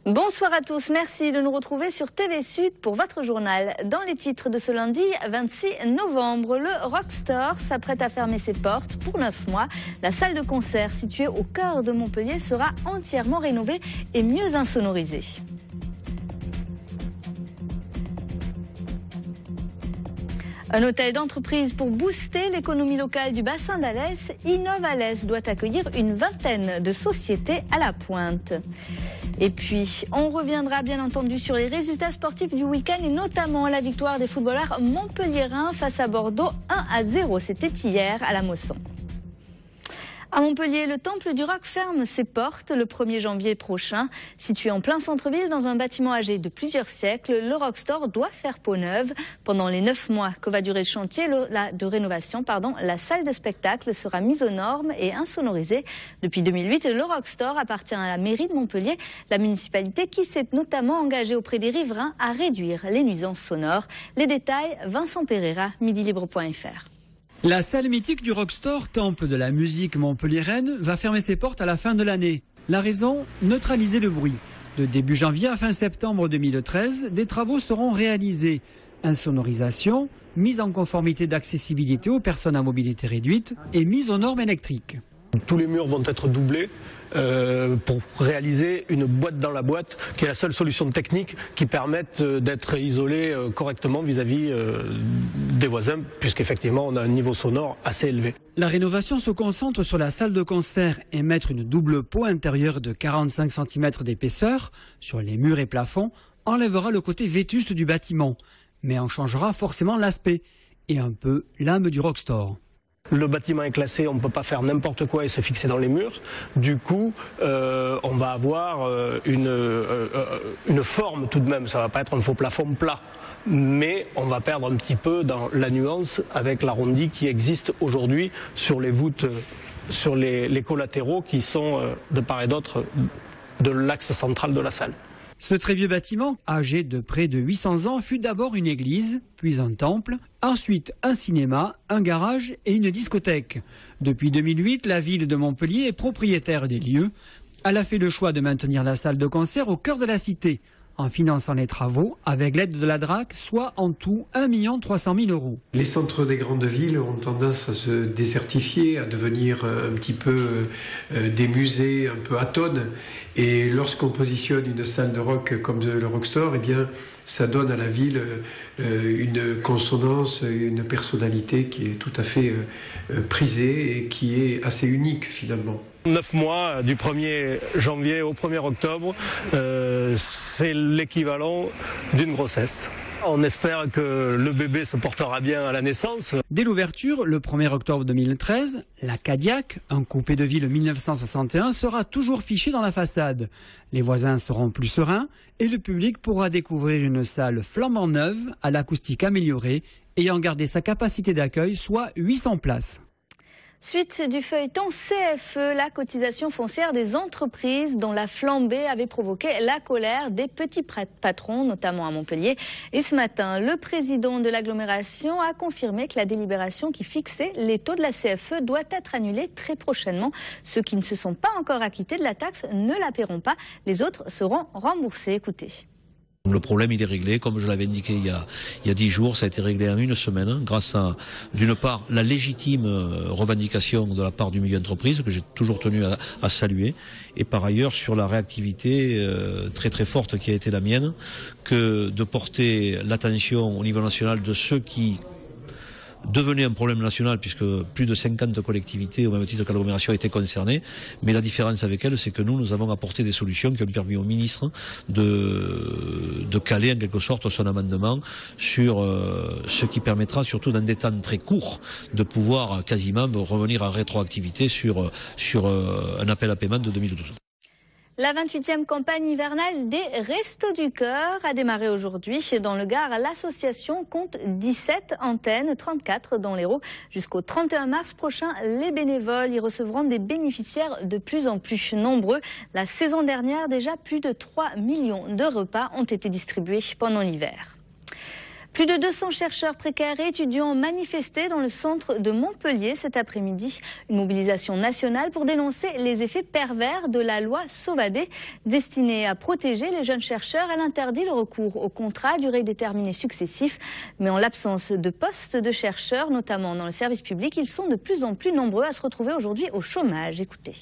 Bonsoir à tous, merci de nous retrouver sur TV Sud pour votre journal. Dans les titres de ce lundi 26 novembre, le Rockstore s'apprête à fermer ses portes pour 9 mois. La salle de concert située au cœur de Montpellier sera entièrement rénovée et mieux insonorisée. Un hôtel d'entreprise pour booster l'économie locale du bassin d'Alès, Innovalès doit accueillir une vingtaine de sociétés à la pointe. Et puis, on reviendra bien entendu sur les résultats sportifs du week-end et notamment la victoire des footballeurs montpelliérains face à Bordeaux 1-0. C'était hier à la Mosson. À Montpellier, le Temple du Rock ferme ses portes le 1er janvier prochain. Situé en plein centre-ville dans un bâtiment âgé de plusieurs siècles, le Rockstore doit faire peau neuve. Pendant les 9 mois que va durer le chantier de rénovation, la salle de spectacle sera mise aux normes et insonorisée. Depuis 2008, le Rockstore appartient à la mairie de Montpellier, la municipalité qui s'est notamment engagée auprès des riverains à réduire les nuisances sonores. Les détails, Vincent Pereira, midilibre.fr. La salle mythique du Rockstore, temple de la musique montpelliéraine, va fermer ses portes à la fin de l'année. La raison, neutraliser le bruit. De début janvier à fin septembre 2013, des travaux seront réalisés. Insonorisation, mise en conformité d'accessibilité aux personnes à mobilité réduite et mise aux normes électriques. Tous les murs vont être doublés pour réaliser une boîte dans la boîte, qui est la seule solution technique qui permette d'être isolé correctement vis-à-vis des voisins, puisqu'effectivement on a un niveau sonore assez élevé. La rénovation se concentre sur la salle de concert et mettre une double peau intérieure de 45 cm d'épaisseur sur les murs et plafonds enlèvera le côté vétuste du bâtiment, mais en changera forcément l'aspect et un peu l'âme du Rockstore. Le bâtiment est classé, on ne peut pas faire n'importe quoi et se fixer dans les murs. Du coup, on va avoir une forme tout de même. Ça ne va pas être un faux plafond plat. Mais on va perdre un petit peu dans la nuance avec l'arrondi qui existe aujourd'hui sur les voûtes, sur les collatéraux qui sont de part et d'autre de l'axe central de la salle. Ce très vieux bâtiment, âgé de près de 800 ans, fut d'abord une église, puis un temple, ensuite un cinéma, un garage et une discothèque. Depuis 2008, la ville de Montpellier est propriétaire des lieux. Elle a fait le choix de maintenir la salle de concert au cœur de la cité, en finançant les travaux avec l'aide de la DRAC, soit en tout 1 300 000 €. Les centres des grandes villes ont tendance à se désertifier, à devenir un petit peu des musées un peu atones. Et lorsqu'on positionne une salle de rock comme le Rockstore, eh bien, ça donne à la ville une consonance, une personnalité qui est tout à fait prisée et qui est assez unique finalement. 9 mois, du 1er janvier au 1er octobre, c'est l'équivalent d'une grossesse. On espère que le bébé se portera bien à la naissance. Dès l'ouverture, le 1er octobre 2013, la Cadillac, un coupé de ville 1961, sera toujours fiché dans la façade. Les voisins seront plus sereins et le public pourra découvrir une salle flambant neuve à l'acoustique améliorée, ayant gardé sa capacité d'accueil, soit 800 places. Suite du feuilleton CFE, la cotisation foncière des entreprises dont la flambée avait provoqué la colère des petits patrons, notamment à Montpellier. Et ce matin, le président de l'agglomération a confirmé que la délibération qui fixait les taux de la CFE doit être annulée très prochainement. Ceux qui ne se sont pas encore acquittés de la taxe ne la paieront pas. Les autres seront remboursés. Écoutez. Le problème, il est réglé, comme je l'avais indiqué il y a 10 jours, ça a été réglé en une semaine, grâce à, d'une part, la légitime revendication de la part du milieu d'entreprise, que j'ai toujours tenu à saluer, et par ailleurs, sur la réactivité très très forte qui a été la mienne, que de porter l'attention au niveau national de ceux qui devenait un problème national puisque plus de 50 collectivités au même titre que l'agglomération étaient concernées, mais la différence avec elles c'est que nous avons apporté des solutions qui ont permis au ministre de caler en quelque sorte son amendement sur ce qui permettra surtout dans des temps très courts de pouvoir quasiment revenir en rétroactivité sur un appel à paiement de 2012. La 28e campagne hivernale des Restos du Cœur a démarré aujourd'hui. Dans le Gard, l'association compte 17 antennes, 34 dans l'Hérault. Jusqu'au 31 mars prochain, les bénévoles y recevront des bénéficiaires de plus en plus nombreux. La saison dernière, déjà plus de 3 millions de repas ont été distribués pendant l'hiver. Plus de 200 chercheurs précaires et étudiants ont manifesté dans le centre de Montpellier cet après-midi. Une mobilisation nationale pour dénoncer les effets pervers de la loi Sauvadet, destinée à protéger les jeunes chercheurs. Elle interdit le recours aux contrats à durée déterminée successifs. Mais en l'absence de postes de chercheurs, notamment dans le service public, ils sont de plus en plus nombreux à se retrouver aujourd'hui au chômage. Écoutez.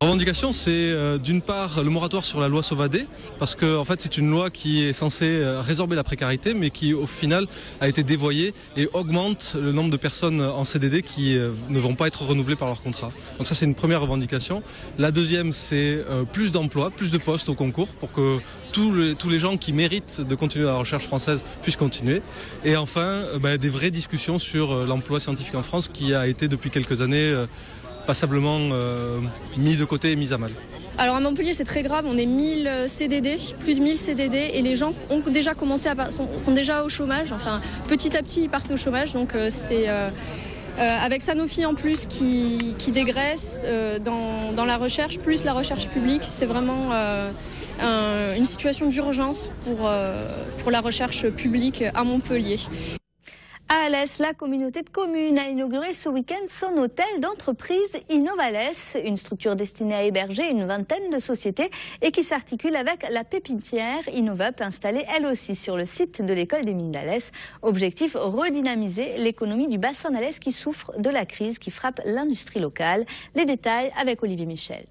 La revendication, c'est d'une part le moratoire sur la loi Sauvadet, parce que en fait, c'est une loi qui est censée résorber la précarité, mais qui au final a été dévoyée et augmente le nombre de personnes en CDD qui ne vont pas être renouvelées par leur contrat. Donc ça, c'est une première revendication. La deuxième, c'est plus d'emplois, plus de postes au concours pour que tous les gens qui méritent de continuer la recherche française puissent continuer. Et enfin, des vraies discussions sur l'emploi scientifique en France qui a été depuis quelques années passablement mis de côté et mis à mal. Alors à Montpellier c'est très grave, on est 1000 CDD, plus de 1000 CDD et les gens ont déjà commencé sont déjà au chômage, enfin petit à petit ils partent au chômage, donc c'est avec Sanofi en plus qui dégraisse dans la recherche, plus la recherche publique, c'est vraiment une situation d'urgence pour la recherche publique à Montpellier. À Alès, la communauté de communes a inauguré ce week-end son hôtel d'entreprise Innovalès, une structure destinée à héberger une vingtaine de sociétés et qui s'articule avec la pépinière Innovap installée elle aussi sur le site de l'école des mines d'Alès. Objectif, redynamiser l'économie du bassin d'Alès qui souffre de la crise qui frappe l'industrie locale. Les détails avec Olivier Michel.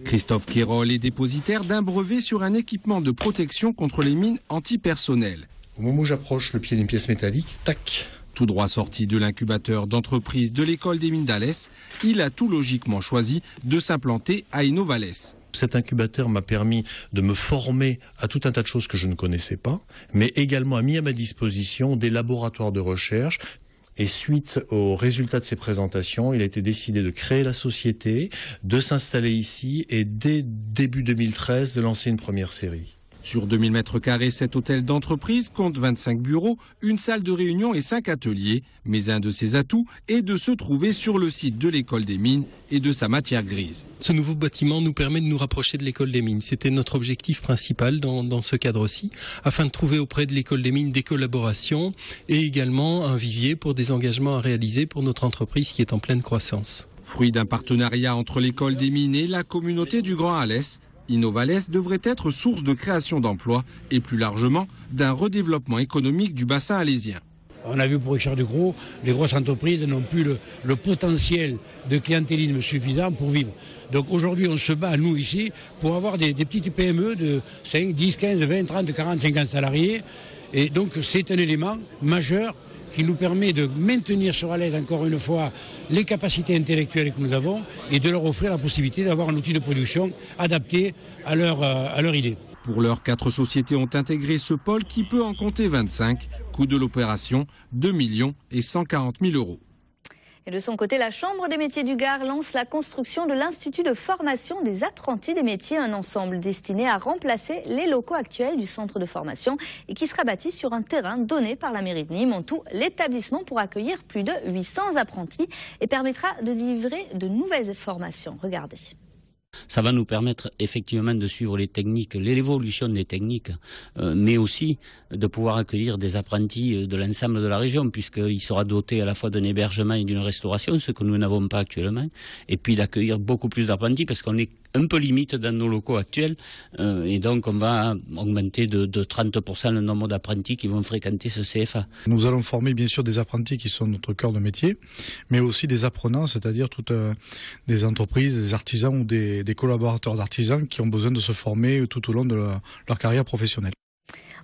Christophe Quérol est dépositaire d'un brevet sur un équipement de protection contre les mines antipersonnelles. Au moment où j'approche le pied d'une pièce métallique, tac. Tout droit sorti de l'incubateur d'entreprise de l'école des mines d'Alès, il a tout logiquement choisi de s'implanter à Innovalès. Cet incubateur m'a permis de me former à tout un tas de choses que je ne connaissais pas, mais également a mis à ma disposition des laboratoires de recherche. Et suite aux résultats de ces présentations, il a été décidé de créer la société, de s'installer ici et dès début 2013 de lancer une première série. Sur 2000 m², cet hôtel d'entreprise compte 25 bureaux, une salle de réunion et 5 ateliers. Mais un de ses atouts est de se trouver sur le site de l'école des mines et de sa matière grise. Ce nouveau bâtiment nous permet de nous rapprocher de l'école des mines. C'était notre objectif principal dans ce cadre-ci, afin de trouver auprès de l'école des mines des collaborations et également un vivier pour des engagements à réaliser pour notre entreprise qui est en pleine croissance. Fruit d'un partenariat entre l'école des mines et la communauté du Grand Alès, Innovalès devrait être source de création d'emplois et plus largement d'un redéveloppement économique du bassin alésien. On a vu pour Richard de Gros, les grosses entreprises n'ont plus le potentiel de clientélisme suffisant pour vivre. Donc aujourd'hui on se bat, nous ici, pour avoir des petites PME de 5, 10, 15, 20, 30, 40, 50 salariés. Et donc c'est un élément majeur qui nous permet de maintenir sur Alès, encore une fois, les capacités intellectuelles que nous avons et de leur offrir la possibilité d'avoir un outil de production adapté à leur idée. Pour l'heure, 4 sociétés ont intégré ce pôle qui peut en compter 25. Coût de l'opération, 2 140 000 €. Et de son côté, la Chambre des métiers du Gard lance la construction de l'Institut de formation des apprentis des métiers, un ensemble destiné à remplacer les locaux actuels du centre de formation et qui sera bâti sur un terrain donné par la mairie de Nîmes. En tout, l'établissement pourra accueillir plus de 800 apprentis et permettra de livrer de nouvelles formations. Regardez. Ça va nous permettre effectivement de suivre les techniques, l'évolution des techniques, mais aussi de pouvoir accueillir des apprentis de l'ensemble de la région, puisqu'il sera doté à la fois d'un hébergement et d'une restauration, ce que nous n'avons pas actuellement, et puis d'accueillir beaucoup plus d'apprentis, parce qu'on est un peu limite dans nos locaux actuels, et donc on va augmenter de 30% le nombre d'apprentis qui vont fréquenter ce CFA. Nous allons former bien sûr des apprentis qui sont notre cœur de métier, mais aussi des apprenants, c'est-à-dire toutes des entreprises, des artisans ou des collaborateurs d'artisans qui ont besoin de se former tout au long de leur carrière professionnelle.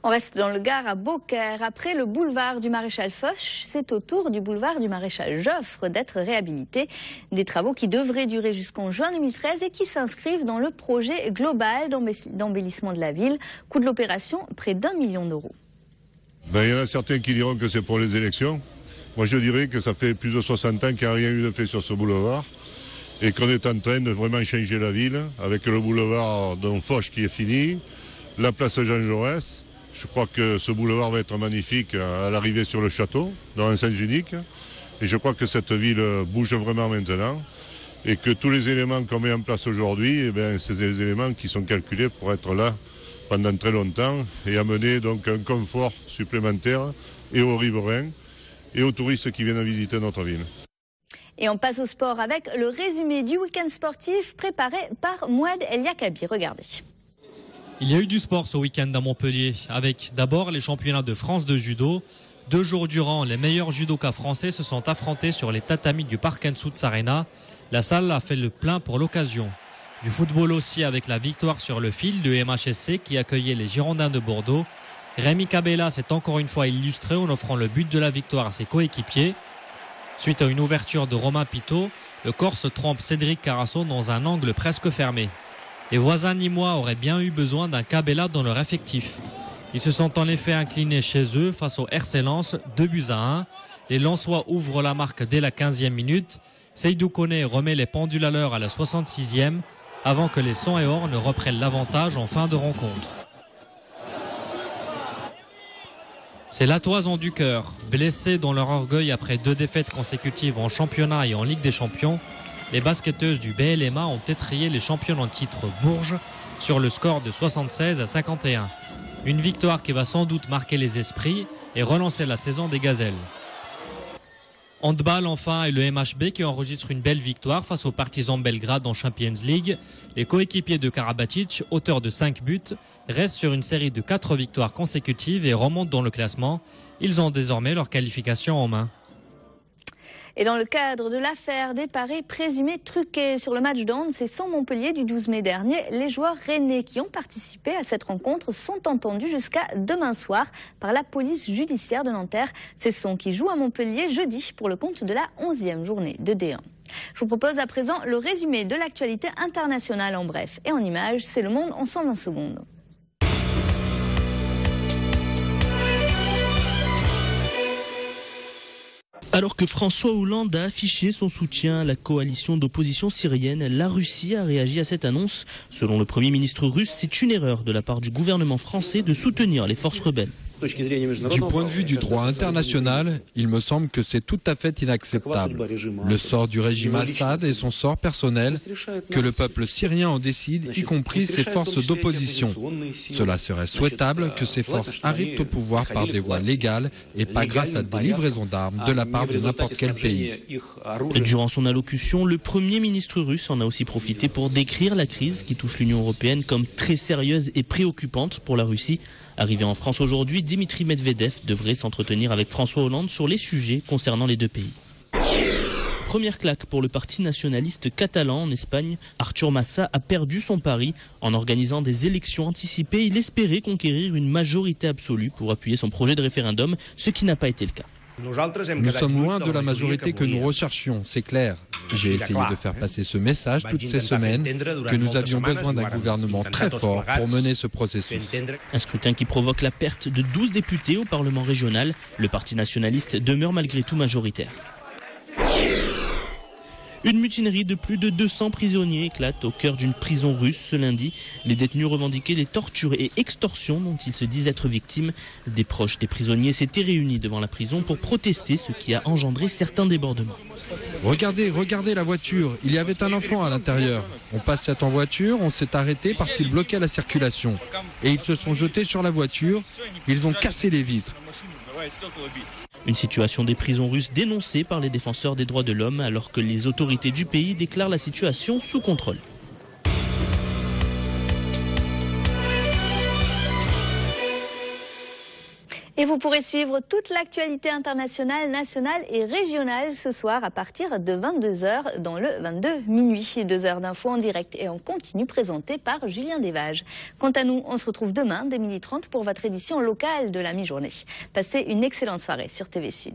On reste dans le Gard à Beaucaire. Après le boulevard du Maréchal Foch, c'est au tour du boulevard du Maréchal Joffre d'être réhabilité. Des travaux qui devraient durer jusqu'en juin 2013 et qui s'inscrivent dans le projet global d'embellissement de la ville. Coût de l'opération, près d'1 million d'euros. Il y en a certains qui diront que c'est pour les élections. Moi je dirais que ça fait plus de 60 ans qu'il n'y a rien eu de fait sur ce boulevard et qu'on est en train de vraiment changer la ville avec le boulevard de Foch qui est fini, la place Jean Jaurès. Je crois que ce boulevard va être magnifique à l'arrivée sur le château, dans un sens unique. Et je crois que cette ville bouge vraiment maintenant. Et que tous les éléments qu'on met en place aujourd'hui, c'est des éléments qui sont calculés pour être là pendant très longtemps et amener donc un confort supplémentaire et aux riverains et aux touristes qui viennent visiter notre ville. Et on passe au sport avec le résumé du week-end sportif préparé par Mouad El Yakabi. Regardez. Il y a eu du sport ce week-end à Montpellier, avec d'abord les championnats de France de judo. 2 jours durant, les meilleurs judokas français se sont affrontés sur les tatamis du Park N-Suits Arena. La salle a fait le plein pour l'occasion. Du football aussi avec la victoire sur le fil de MHSC qui accueillait les Girondins de Bordeaux. Rémi Cabella s'est encore une fois illustré en offrant le but de la victoire à ses coéquipiers. Suite à une ouverture de Romain Pitot, le Corse trompe Cédric Carasso dans un angle presque fermé. Les voisins nîmois auraient bien eu besoin d'un Cabella dans leur effectif. Ils se sont en effet inclinés chez eux face au RC Lens, 2-1. Les Lensois ouvrent la marque dès la 15e minute. Seydou Koné remet les pendules à l'heure à la 66e avant que les Sons et Or ne reprennent l'avantage en fin de rencontre. C'est la Toison du Cœur, blessés dans leur orgueil après 2 défaites consécutives en championnat et en Ligue des Champions. Les basketteuses du BLMA ont étrillé les championnes en titre Bourges sur le score de 76-51. Une victoire qui va sans doute marquer les esprits et relancer la saison des Gazelles. Handball enfin et le MHB qui enregistre une belle victoire face aux Partizan Belgrade en Champions League. Les coéquipiers de Karabatic, auteurs de 5 buts, restent sur une série de 4 victoires consécutives et remontent dans le classement. Ils ont désormais leur qualification en main. Et dans le cadre de l'affaire des paris présumés truqués sur le match d'Anse et sans Montpellier du 12 mai dernier, les joueurs rennais qui ont participé à cette rencontre sont entendus jusqu'à demain soir par la police judiciaire de Nanterre. C'est Son qui joue à Montpellier jeudi pour le compte de la 11e journée de D1. Je vous propose à présent le résumé de l'actualité internationale en bref et en images. C'est Le Monde en 120 secondes. Alors que François Hollande a affiché son soutien à la coalition d'opposition syrienne, la Russie a réagi à cette annonce. Selon le Premier ministre russe, c'est une erreur de la part du gouvernement français de soutenir les forces rebelles. Du point de vue du droit international, il me semble que c'est tout à fait inacceptable. Le sort du régime Assad est son sort personnel, que le peuple syrien en décide, y compris ses forces d'opposition. Cela serait souhaitable que ces forces arrivent au pouvoir par des voies légales et pas grâce à des livraisons d'armes de la part de n'importe quel pays. Durant son allocution, le Premier ministre russe en a aussi profité pour décrire la crise qui touche l'Union européenne comme très sérieuse et préoccupante pour la Russie. Arrivé en France aujourd'hui, Dimitri Medvedev devrait s'entretenir avec François Hollande sur les sujets concernant les deux pays. Première claque pour le parti nationaliste catalan en Espagne. Artur Mas a perdu son pari. En organisant des élections anticipées, il espérait conquérir une majorité absolue pour appuyer son projet de référendum, ce qui n'a pas été le cas. Nous sommes loin de la majorité que nous recherchions, c'est clair. J'ai essayé de faire passer ce message toutes ces semaines, que nous avions besoin d'un gouvernement très fort pour mener ce processus. Un scrutin qui provoque la perte de 12 députés au Parlement régional. Le parti nationaliste demeure malgré tout majoritaire. Une mutinerie de plus de 200 prisonniers éclate au cœur d'une prison russe ce lundi. Les détenus revendiquaient des tortures et extorsions dont ils se disent être victimes. Des proches des prisonniers s'étaient réunis devant la prison pour protester, ce qui a engendré certains débordements. Regardez la voiture, il y avait un enfant à l'intérieur. On passait en voiture, on s'est arrêté parce qu'il bloquait la circulation. Et ils se sont jetés sur la voiture, ils ont cassé les vitres. Une situation des prisons russes dénoncée par les défenseurs des droits de l'homme alors que les autorités du pays déclarent la situation sous contrôle. Et vous pourrez suivre toute l'actualité internationale, nationale et régionale ce soir à partir de 22h dans le 22 minuit. 2 heures d'infos en direct et en continu présentées par Julien Desvages. Quant à nous, on se retrouve demain dès 12h30 pour votre édition locale de la mi-journée. Passez une excellente soirée sur TV Sud.